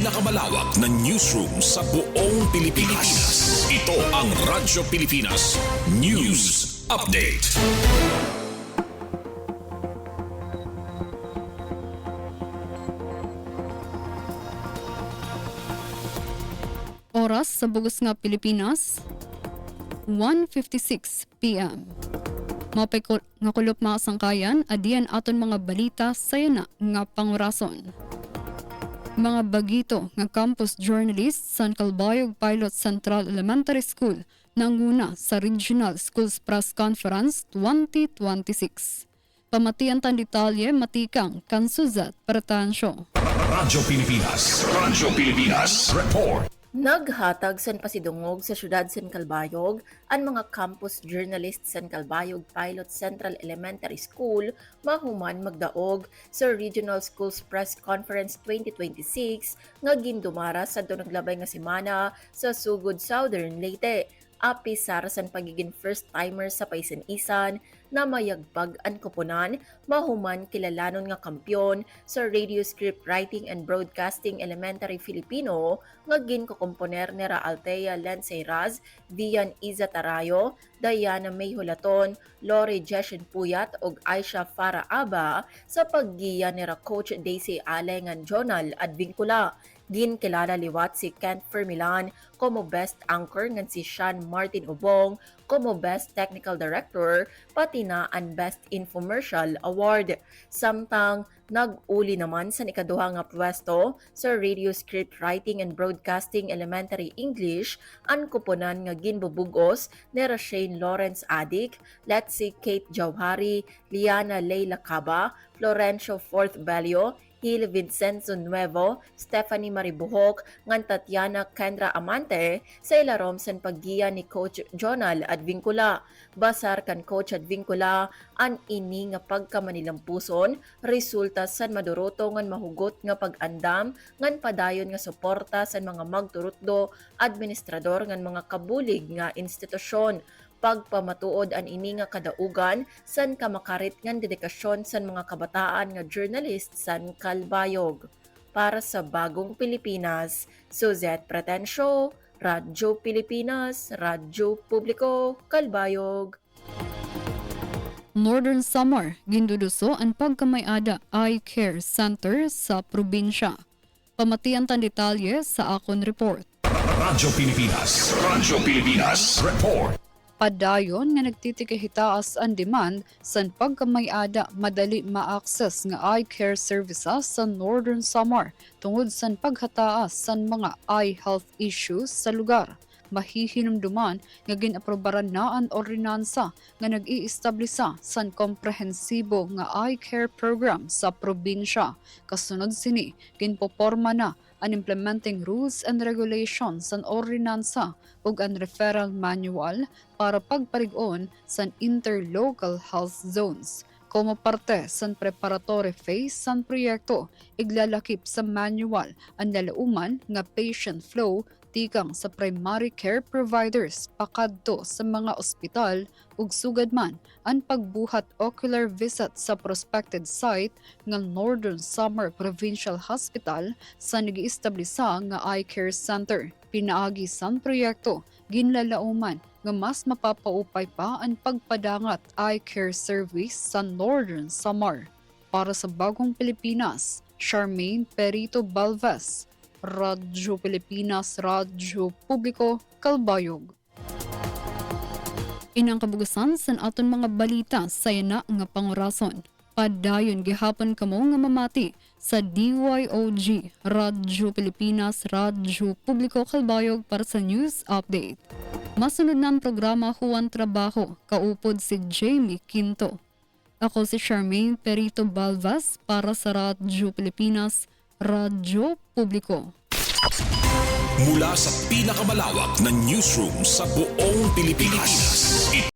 Pinakamalawak na newsroom sa buong Pilipinas. Ito ang Radyo Pilipinas News Update. Oras sa bugos nga Pilipinas, 1:56 p.m. Mapay nga kulop mga sangkayan, adiyan aton mga balita sayana nga pangurason. Mga bagito nga campus journalist San Calbayog Pilot Central Elementary School nanguna sa Regional Schools Press Conference 2026. Pamatian tan detalye matikang Kansuzat Pretansyo. Radyo Pilipinas Report. Naghatag San Pasidungog sa siyudad San Calbayog ang mga campus journalist San Calbayog Pilot Central Elementary School mahuman magdaog sa Regional Schools Press Conference 2026 nga gindumara sa naglabay nga semana sa Sugod Southern Leyte. Apisar san pagiging first-timer sa Paisan-Isan na mayagpag ang koponan, mahuman kilalanon nga kampyon sa Radio Script Writing and Broadcasting Elementary Filipino nga ginkokomponer ni Althea Lanceiraz, Vian Iza Tarayo, Diana May Hulaton, Lori Jeshen Puyat ug Aisha Farah Aba sa paggiya ni Coach Daisy Ale ngan Jonal Advincula. Ginkilala liwat si Kent Fermilan como Best Anchor ngan si Sean Martin Ubong como Best Technical Director pati na ang Best Infomercial Award. Samtang nag-uli naman sa ikaduha nga pwesto sa Radio Script Writing and Broadcasting Elementary English ang kuponan nga ginbubugos ni Rashane Lawrence Adik, Letzi Kate Jauhari, Liana Leila Caba, Florencio Fourth Belio, Hil Vincenzo Nuevo, Stephanie Maribuhok, ngan Tatiana Kendra Amante sa ilarom san paggiya ni Coach Jonal Advincula. Basar kan Coach Advincula an ini nga pagkamanilampuson resulta san maduroto ngan mahugot nga pag-andam ngan padayon nga suporta san mga magturutdo administrador ngan mga kabulig nga institusyon. Pagpamatuod an ini nga kadaugan san kamakarit ngan dedikasyon san mga kabataan nga journalist san Calbayog. Para sa Bagong Pilipinas, Suzette Pretensyo, Radyo Pilipinas, Radyo Publiko, Calbayog. Northern Samar ginduduso ang pagkamayada Eye Care Center sa probinsya. Pamatian tan detalye sa akon report. Radyo Pilipinas Report. Padayon nga nagtitikahitaas ang demand san pagkamayada madali ma-access nga eye care services sa Northern Samar tungod san paghataas san mga eye health issues sa lugar. Mahihinumduman nga ginaprobaran na ang ordinansa nga nag-iistablisa san komprehensibo nga eye care program sa probinsya. Kasunod sini, ginpoporma na ang implementing rules and regulations san ordinansa ug ang referral manual para pagparig-on san interlocal health zones. Como parte san preparatory phase san proyekto, iglalakip sa manual ang lalauman nga patient flow tikang sa primary care providers pakadto sa mga ospital ug sugad man ang pagbuhat ocular visit sa prospected site ng Northern Samar Provincial Hospital sa nag-iestablisa nga eye care center. Pinaagi sang proyekto, ginlalauman nga mas mapapaupay pa ang pagpadangat eye care service sa Northern Samar. Para sa Bagong Pilipinas, Charmaine Perito Balvez, Radyo Pilipinas, Radyo Publiko, Calbayog. Inang kabugasan sa aton mga balita sa yana nga pangurason. Padayon gihapon kamo nga mamati sa DYOG, Radyo Pilipinas, Radyo Publiko, Calbayog para sa News Update. Masunod na ang programa Huwan Trabaho, kaupod si Jamie Quinto. Ako si Charmaine Perito Balvez para sa Radyo Pilipinas, Radyo Publiko. Mula sa pinakamalawak na newsroom sa buong Pilipinas.